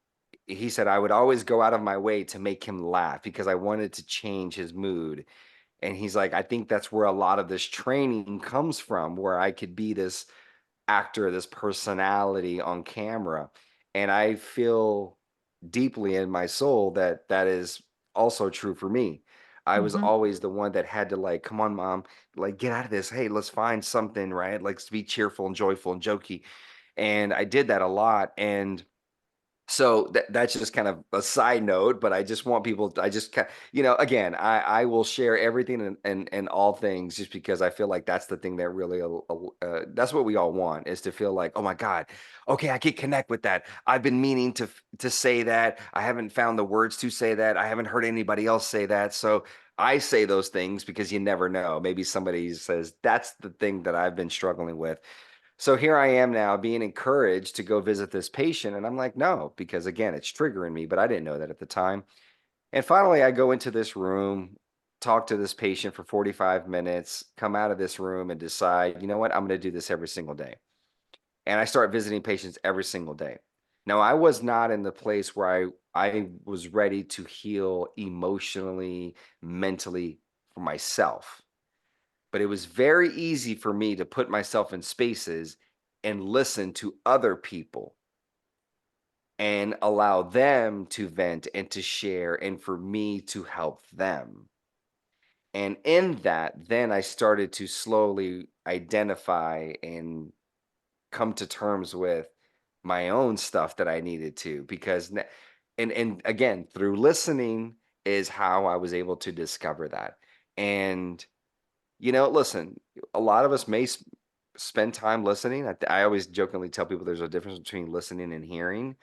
Speaker 1: he said I would always go out of my way to make him laugh because I wanted to change his mood. And he's like, I think that's where a lot of this training comes from, where I could be this actor, this personality on camera. And I feel deeply in my soul that that is also true for me. I was
Speaker 2: Hmm.
Speaker 1: always the one that had to like, come on, mom, like get out of this. Hey, let's find something, right? Like be cheerful and joyful and jokey. And I did that a lot. And so that's just kind of a side note, but I just want people I just again, I will share everything and all things just because I feel like that's the thing that really that's what we all want is to feel like, oh my God, okay, I can connect with that. I've been meaning to say that. I haven't found the words to say that. I haven't heard anybody else say that. So I say those things because you never know. Maybe somebody says that's the thing that I've been struggling with. So here I am now being encouraged to go visit this patient. And I'm like, no, because again, it's triggering me, but I didn't know that at the time. And finally, I go into this room, talk to this patient for 45 minutes, come out of this room and decide, you know what, I'm going to do this every single day. And I start visiting patients every single day. Now, I was not in the place where I was ready to heal emotionally, mentally for myself, but it was very easy for me to put myself in spaces and listen to other people and allow them to vent and to share and for me to help them. And in that, then I started to slowly identify and come to terms with my own stuff that I needed to because and again, through listening is how I was able to discover that. And listen, a lot of us may spend time listening. I always jokingly tell people there's a difference between listening and hearing.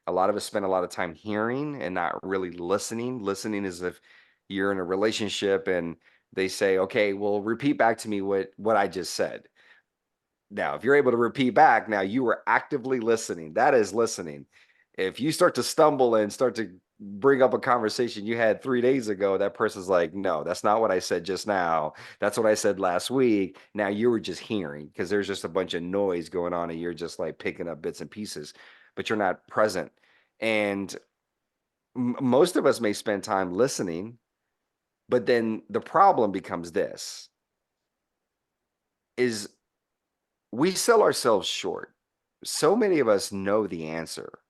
Speaker 1: A lot of us spend a lot of time hearing and not really listening. Listening is if you're in a relationship and they say, "Okay, well, repeat back to me what I just said." Now, if you're able to repeat back, now you were actively listening. That is listening. If you start to stumble and start to bring up a conversation you had 3 days ago, that person's like, no, that's not what I said just now. That's what I said last week. Now you were just hearing because there's just a bunch of noise going on and you're just like picking up bits and pieces, but you're not present. And most of us may spend time listening, but then the problem becomes this is we sell ourselves short. So many of us know the answer.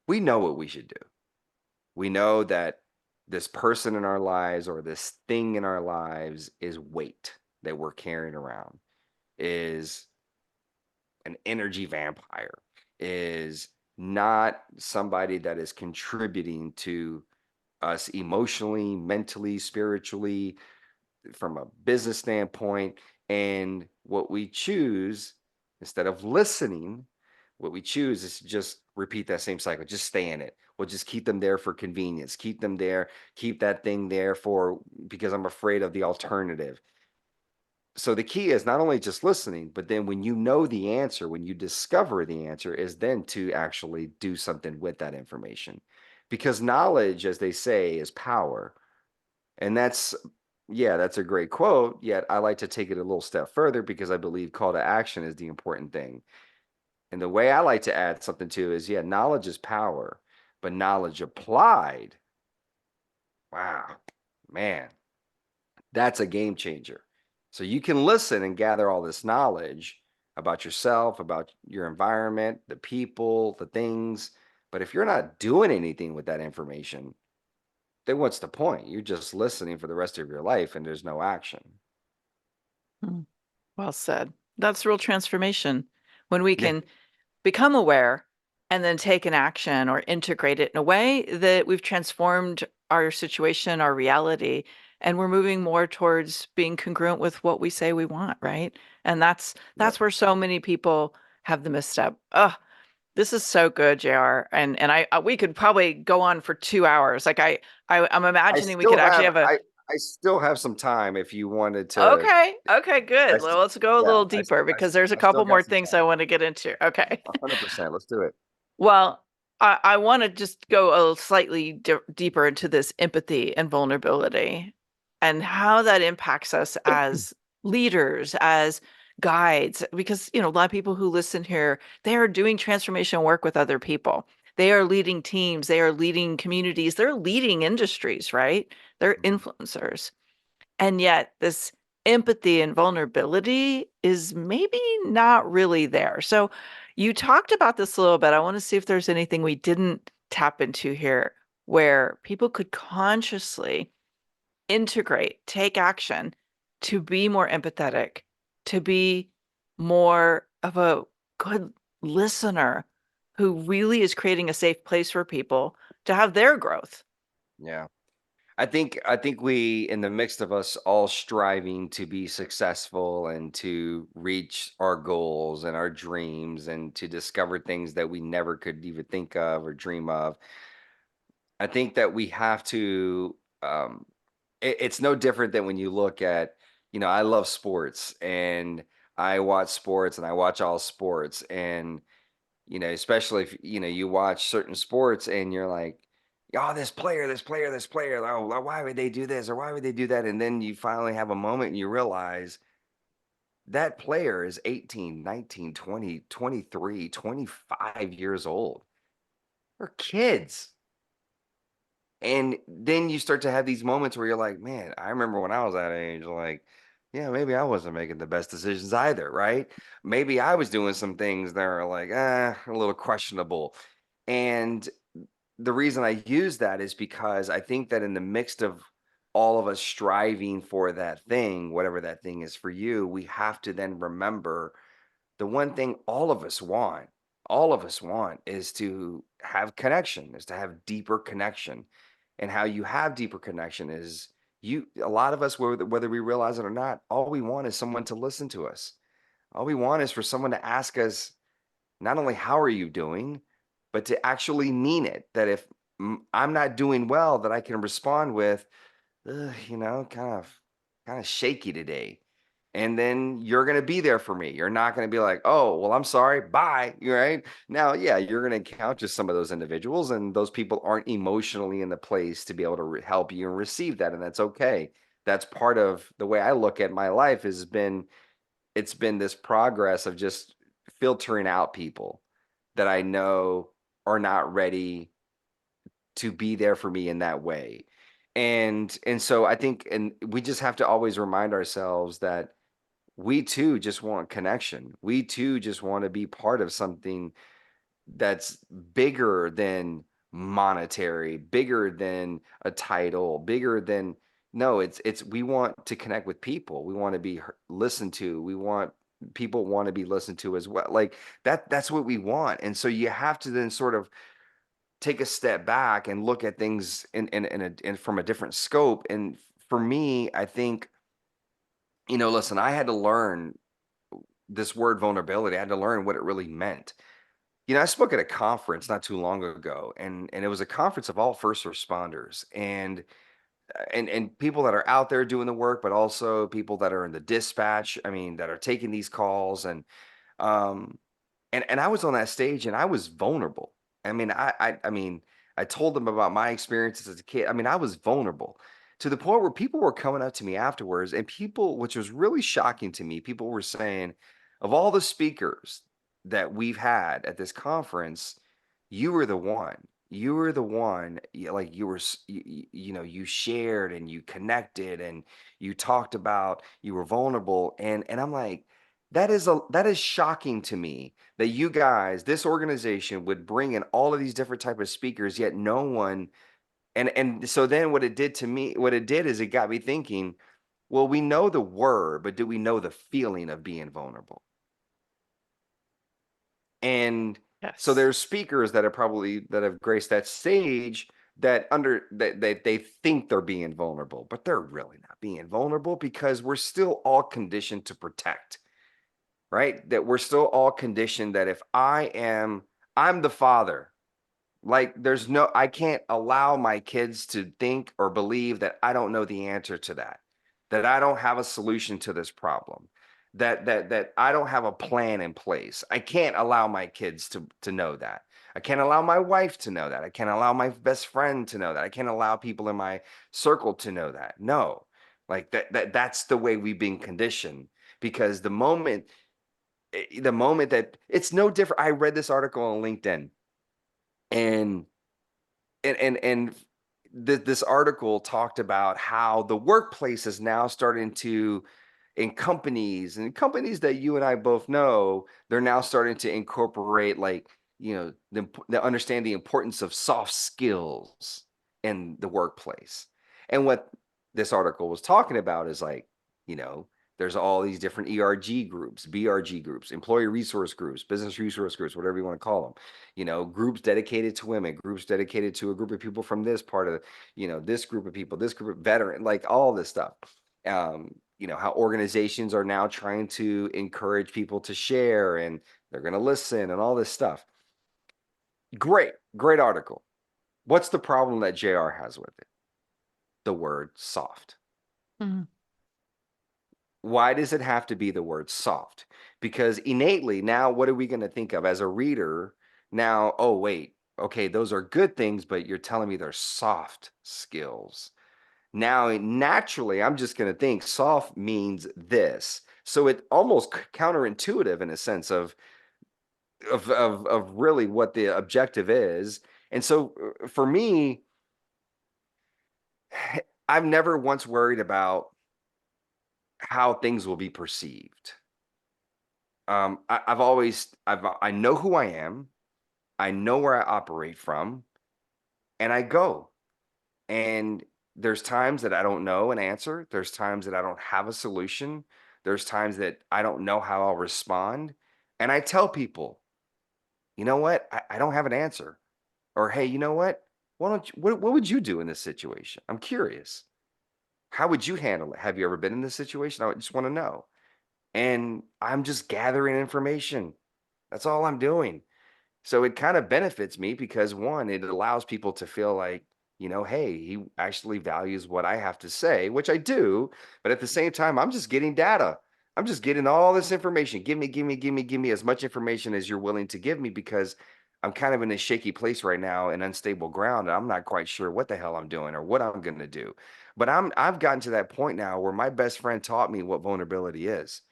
Speaker 1: We know what we should do. We know that this person in our lives or this thing in our lives is weight that we're carrying around. is an energy vampire, is not somebody that is contributing to us emotionally, mentally, spiritually, from a business standpoint. And what we choose, instead of listening, what we choose is to just repeat that same cycle, just stay in it. We'll just keep them there for convenience, keep them there, keep that thing there for because I'm afraid of the alternative. So the key is not only just listening, but then when you know the answer, when you discover the answer, is then to actually do something with that information. Because knowledge, as they say, is power. And that's, yeah, that's a great quote. Yet I like to take it a little step further because I believe call to action is the important thing. And the way I like to add something to is, yeah, knowledge is power, but knowledge applied, wow, man, that's a game changer. So you can listen and gather all this knowledge about yourself, about your environment, the people, the things. But if you're not doing anything with that information, then what's the point? You're just listening for the rest of your life and there's no action.
Speaker 2: Mm, well said. That's real transformation when we
Speaker 1: Yeah.
Speaker 2: can become aware and then take an action or integrate it in a way that we've transformed our situation, our reality, and we're moving more towards being congruent with what we say we want, right? And
Speaker 1: Yep.
Speaker 2: that's where so many people have the misstep. Oh, this is so good, JR. And we could probably go on for 2 hours. Like I'm
Speaker 1: I
Speaker 2: imagining we could
Speaker 1: still
Speaker 2: actually
Speaker 1: have
Speaker 2: have a
Speaker 1: I still have some time if you wanted to.
Speaker 2: okay, okay,
Speaker 1: I
Speaker 2: good.
Speaker 1: st-
Speaker 2: Well, let's go a
Speaker 1: yeah,
Speaker 2: little deeper because there's a
Speaker 1: I still
Speaker 2: couple
Speaker 1: got
Speaker 2: more
Speaker 1: some
Speaker 2: things I
Speaker 1: time.
Speaker 2: want to get into. Okay.
Speaker 1: 100%. Let's do it.
Speaker 2: Well, I want to just go a slightly deeper into this empathy and vulnerability and how that impacts us as leaders, as guides, because, a lot of people who listen here, they are doing transformation work with other people. They are leading teams, they are leading communities, they're leading industries, right? They're
Speaker 1: Mhm.
Speaker 2: influencers. And yet, this empathy and vulnerability is maybe not really there. So, you talked about this a little bit. I want to see if there's anything we didn't tap into here where people could consciously integrate, take action to be more empathetic, to be more of a good listener who really is creating a safe place for people to have their growth.
Speaker 1: Yeah. I think we in the midst of us all striving to be successful and to reach our goals and our dreams and to discover things that we never could even think of or dream of. I think that we have to it's no different than when you look at, I love sports and I watch sports and I watch all sports and especially if you watch certain sports and you're like, oh, this player, oh, why would they do this or why would they do that? And then you finally have a moment and you realize that player is 18, 19, 20, 23, 25 years old. They're kids. And then you start to have these moments where you're like, man, I remember when I was that age, like, yeah, maybe I wasn't making the best decisions either, right? Maybe I was doing some things that are like, a little questionable. And the reason I use that is because I think that in the mix of all of us striving for that thing, whatever that thing is for you, we have to then remember the one thing all of us want is to have connection, is to have deeper connection. And how you have deeper connection is a lot of us, whether we realize it or not, all we want is someone to listen to us. All we want is for someone to ask us not only how are you doing, but to actually mean it. That if I'm not doing well, that I can respond with, "Ugh, kind of shaky today." And then you're going to be there for me. You're not going to be like, oh, well, I'm sorry. Bye. You're right. Now, yeah, you're going to encounter some of those individuals, and those people aren't emotionally in the place to be able to help you and receive that. And that's okay. That's part of the way I look at my life it's been this progress of just filtering out people that I know are not ready to be there for me in that way. And so I think and we just have to always remind ourselves that we too just want connection. We too just want to be part of something that's bigger than monetary, bigger than a title, bigger than no, it's we want to connect with people. We want to be listened to. We want people want to be listened to as well. Like that's what we want. And so you have to then sort of take a step back and look at things in from a different scope. And for me, I think, listen, I had to learn this word vulnerability. I had to learn what it really meant. I spoke at a conference not too long ago, and it was a conference of all first responders and people that are out there doing the work, but also people that are in the dispatch. I mean, that are taking these calls, um, and I was on that stage and I was vulnerable. I mean, I told them about my experiences as a kid. I mean, I was vulnerable to the point where people were coming up to me afterwards, and people, which was really shocking to me, people were saying, of all the speakers that we've had at this conference, you were the one. You were the one, like you were, you shared and you connected and you talked about, you were vulnerable. And I'm like, that is shocking to me that you guys, this organization would bring in all of these different type of speakers, yet no one. And so then what it did to me, what it did is it got me thinking, well, we know the word, but do we know the feeling of being vulnerable? And so
Speaker 2: Yes.
Speaker 1: there's speakers that are probably that have graced that stage that they think they're being vulnerable, but they're really not being vulnerable because we're still all conditioned to protect, right? That we're still all conditioned that if I'm the father. Like I can't allow my kids to think or believe that I don't know the answer to that, that I don't have a solution to this problem, that I don't have a plan in place. I can't allow my kids to know that. I can't allow my wife to know that. I can't allow my best friend to know that. I can't allow people in my circle to know that. No. Like that's the way we've been conditioned because the moment that it's no different. I read this article on LinkedIn and and this article talked about how the workplace is now starting to in companies that you and I both know, they're now starting to incorporate like, the understand the importance of soft skills in the workplace. And what this article was talking about is like, you know, there's all these different ERG groups, BRG groups, employee resource groups, business resource groups, whatever you want to call them, groups dedicated to women, groups dedicated to a group of people from this part of, this group of people, this group of veteran, like all this stuff. How organizations are now trying to encourage people to share and they're going to listen and all this stuff. Great, great article. What's the problem that JR has with it? The word soft.
Speaker 2: Mhm.
Speaker 1: Why does it have to be the word soft? Because innately, now what are we going to think of as a reader? Now, oh, wait, okay, those are good things, but you're telling me they're soft skills. Now, naturally, I'm just going to think soft means this. So it almost counterintuitive in a sense of really what the objective is. And so for me, I've never once worried about how things will be perceived. I know who I am. I know where I operate from, and I go. And there's times that I don't know an answer. There's times that I don't have a solution. There's times that I don't know how I'll respond. And I tell people, you know what? I don't have an answer. Or hey, you know what? Why don't you, what would you do in this situation? I'm curious. How would you handle it? Have you ever been in this situation? I just want to know. And I'm just gathering information. That's all I'm doing. So it kind of benefits me because one, it allows people to feel like, hey, he actually values what I have to say, which I do. But at the same time, I'm just getting data. I'm just getting all this information. Give me as much information as you're willing to give me because I'm kind of in a shaky place right now and unstable ground. And I'm not quite sure what the hell I'm doing or what I'm going to do. But I've gotten to that point now where my best friend taught me what vulnerability is.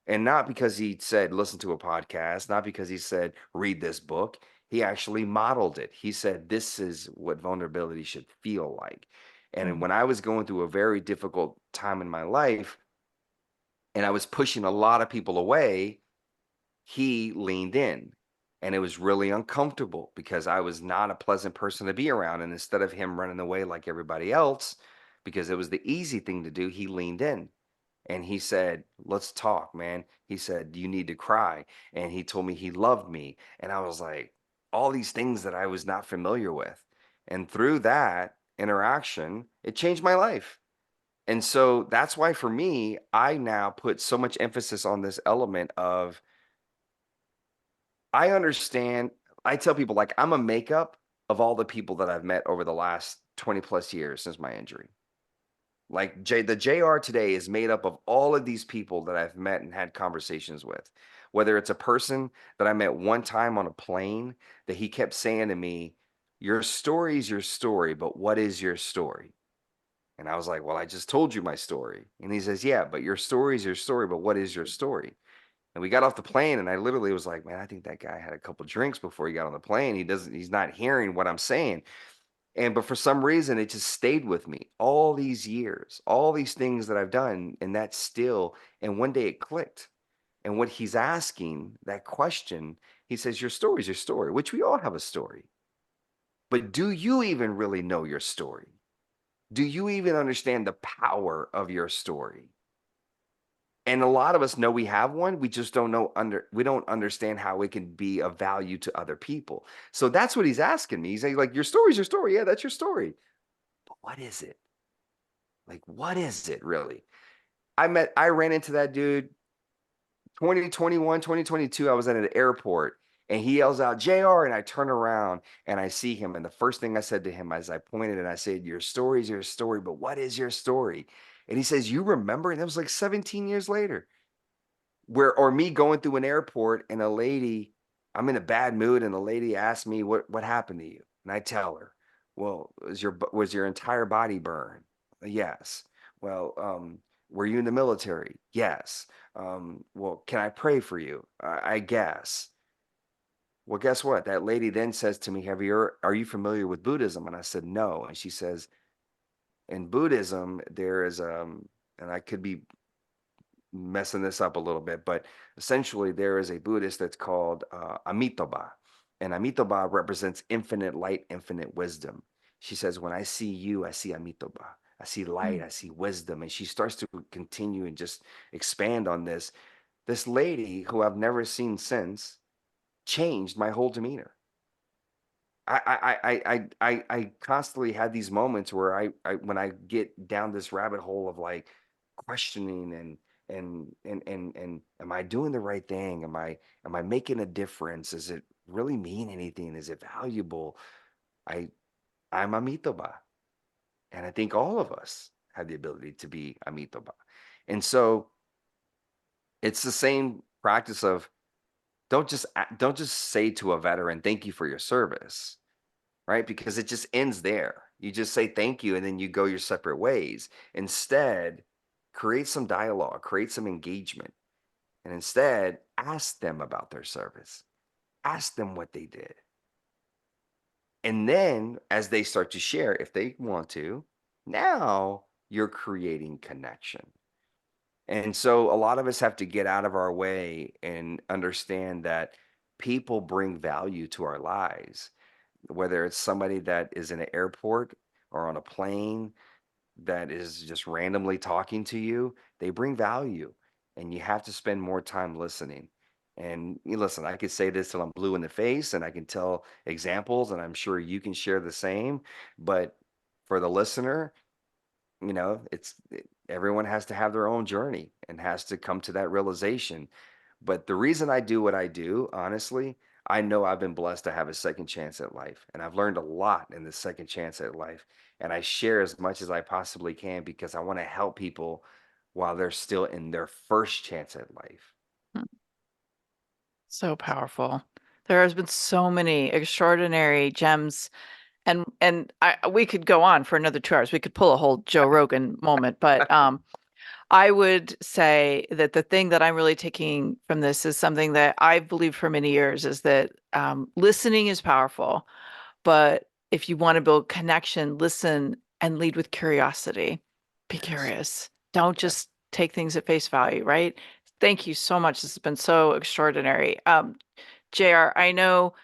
Speaker 1: And not because he said, listen to a podcast, not because he said, read this book. He actually modeled it. He said, this is what vulnerability should feel like. And
Speaker 2: Mhm.
Speaker 1: when I was going through a very difficult time in my life and I was pushing a lot of people away, he leaned in. And it was really uncomfortable because I was not a pleasant person to be around. And instead of him running away like everybody else, because it was the easy thing to do, he leaned in. And he said, let's talk, man. He said, you need to cry. And he told me he loved me. And I was like, all these things that I was not familiar with. And through that interaction, it changed my life. And so that's why for me, I now put so much emphasis on this element of I understand. I tell people, like, I'm a makeup of all the people that I've met over the last 20 plus years since my injury. Like the JR today is made up of all of these people that I've met and had conversations with. Whether it's a person that I met one time on a plane that he kept saying to me, your story is your story, but what is your story? And I was like, well, I just told you my story. And he says, yeah, but your story is your story, but what is your story? And we got off the plane and I literally was like, man, I think that guy had a couple drinks before he got on the plane. He's not hearing what I'm saying. But for some reason, it just stayed with me all these years, all these things that I've done. And that's still, and one day it clicked. And what he's asking, that question, he says, your story is your story, which we all have a story. But do you even really know your story? Do you even understand the power of your story? And a lot of us know we have one. We just don't know we don't understand how it can be of value to other people. So that's what he's asking me. He's saying, like, your story's your story. Yeah, that's your story. But what is it? Like, what is it really? I ran into that dude 2021, 2022. I was at an airport and he yells out, JR. And I turn around and I see him. And the first thing I said to him as I pointed and I said, your story is your story, but what is your story? And he says, you remember? And it was like 17 years later. Or me going through an airport and a lady, I'm in a bad mood and a lady asks me what happened to you, and I tell her, well, was your entire body burned? Yes. Well, were you in the military? Yes. Well, can I pray for you? I guess. Well, guess what? That lady then says to me, are you familiar with Buddhism? And I said no. And she says, in Buddhism there is and I could be messing this up a little bit, but essentially there is a Buddhist that's called Amitabha, and Amitabha represents infinite light, infinite wisdom. She says, when I see you, I see Amitabha. I see light, I see wisdom. And she starts to continue and just expand on this. This lady who I've never seen since changed my whole demeanor. I constantly had these moments where when I get down this rabbit hole of like questioning and am I doing the right thing? Am I making a difference? Does it really mean anything? Is it valuable? I I'm Amitabha. And I think all of us have the ability to be Amitabha. And so it's the same practice of don't just say to a veteran, thank you for your service, right? Because it just ends there. You just say thank you and then you go your separate ways. Instead, create some dialogue, create some engagement, and instead ask them about their service. Ask them what they did. And then as they start to share, if they want to, now you're creating connection. And so a lot of us have to get out of our way and understand that people bring value to our lives, whether it's somebody that is in an airport or on a plane that is just randomly talking to you, they bring value and you have to spend more time listening. And listen, I could say this till I'm blue in the face and I can tell examples and I'm sure you can share the same, but for the listener, everyone has to have their own journey and has to come to that realization. But the reason I do what I do, honestly, I know I've been blessed to have a second chance at life. And I've learned a lot in the second chance at life. And I share as much as I possibly can because I want to help people while they're still in their first chance at life.
Speaker 2: So powerful. There has been so many extraordinary gems and we could go on for another 2 hours. We could pull a whole Joe Rogan moment, but I would say that the thing that I'm really taking from this is something that I've believed for many years is that listening is powerful, but if you want to build connection, listen and lead with curiosity. Be
Speaker 1: Yes.
Speaker 2: curious. Don't
Speaker 1: Yes.
Speaker 2: just take things at face value, right? Thank you so much. This has been so extraordinary. JR, I know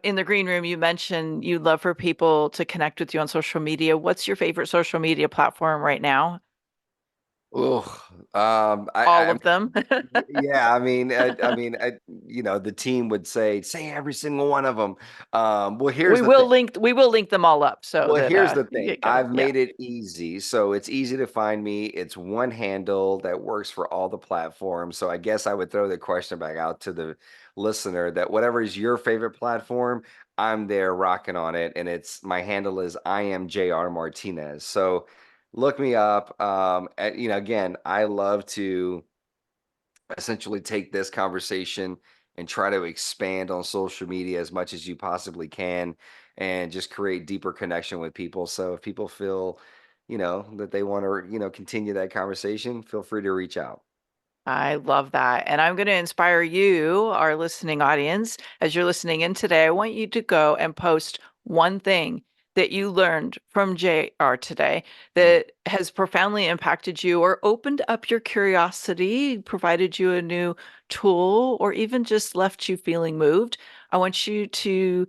Speaker 2: in the green room you mentioned you'd love for people to connect with you on social media. What's your favorite social media platform right now?
Speaker 1: Ooh,
Speaker 2: All of them.
Speaker 1: yeah, the team would say every single one of them. Well, here's the thing.
Speaker 2: We will link them all up so
Speaker 1: Well,
Speaker 2: that
Speaker 1: here's the
Speaker 2: you
Speaker 1: thing.
Speaker 2: get credit.
Speaker 1: I've
Speaker 2: Yeah.
Speaker 1: made it easy. So it's easy to find me. It's one handle that works for all the platforms. So I guess I would throw the question back out to the listener that whatever is your favorite platform, I'm there rocking on it. And it's my handle is I am JR Martinez. So look me up. Again, I love to essentially take this conversation and try to expand on social media as much as you possibly can and just create deeper connection with people. So if people feel, that they want to, continue that conversation, feel free to reach out.
Speaker 2: I love that. And I'm going to inspire you, our listening audience, as you're listening in today. I want you to go and post one thing that you learned from JR today
Speaker 1: Mm.
Speaker 2: that has profoundly impacted you or opened up your curiosity, provided you a new tool, or even just left you feeling moved. I want you to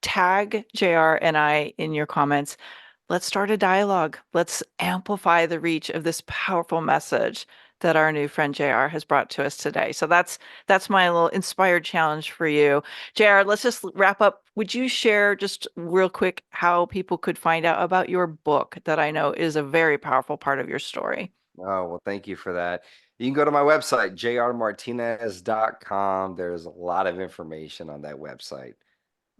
Speaker 2: tag JR and I in your comments. Let's start a dialogue. Let's amplify the reach of this powerful message that our new friend JR has brought to us today. So that's my little inspired challenge for you. JR, let's just wrap up. Would you share just real quick how people could find out about your book that I know is a very powerful part of your story?
Speaker 1: Oh, well, thank you for that. You can go to my website, jrmartinez.com. There's a lot of information on that website.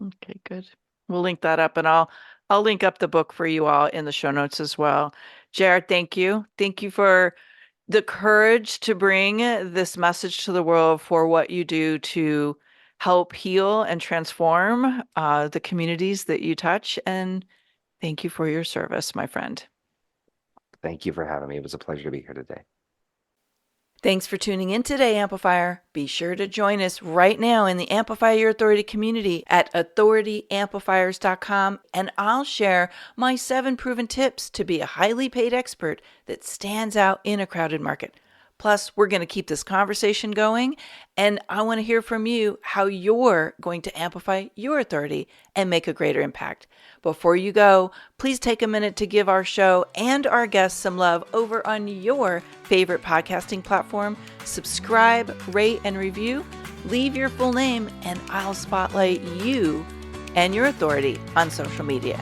Speaker 2: Okay, good. We'll link that up and I'll link up the book for you all in the show notes as well. Jared, thank you. Thank you for the courage to bring this message to the world for what you do to help heal and transform the communities that you touch. And thank you for your service, my friend.
Speaker 1: Thank you for having me. It was a pleasure to be here today.
Speaker 2: Thanks for tuning in today, Amplifier. Be sure to join us right now in the Amplify Your Authority community at authorityamplifiers.com, and I'll share my 7 proven tips to be a highly paid expert that stands out in a crowded market. Plus, we're going to keep this conversation going, and I want to hear from you how you're going to amplify your authority and make a greater impact. Before you go, please take a minute to give our show and our guests some love over on your favorite podcasting platform. Subscribe, rate, and review. Leave your full name, and I'll spotlight you and your authority on social media.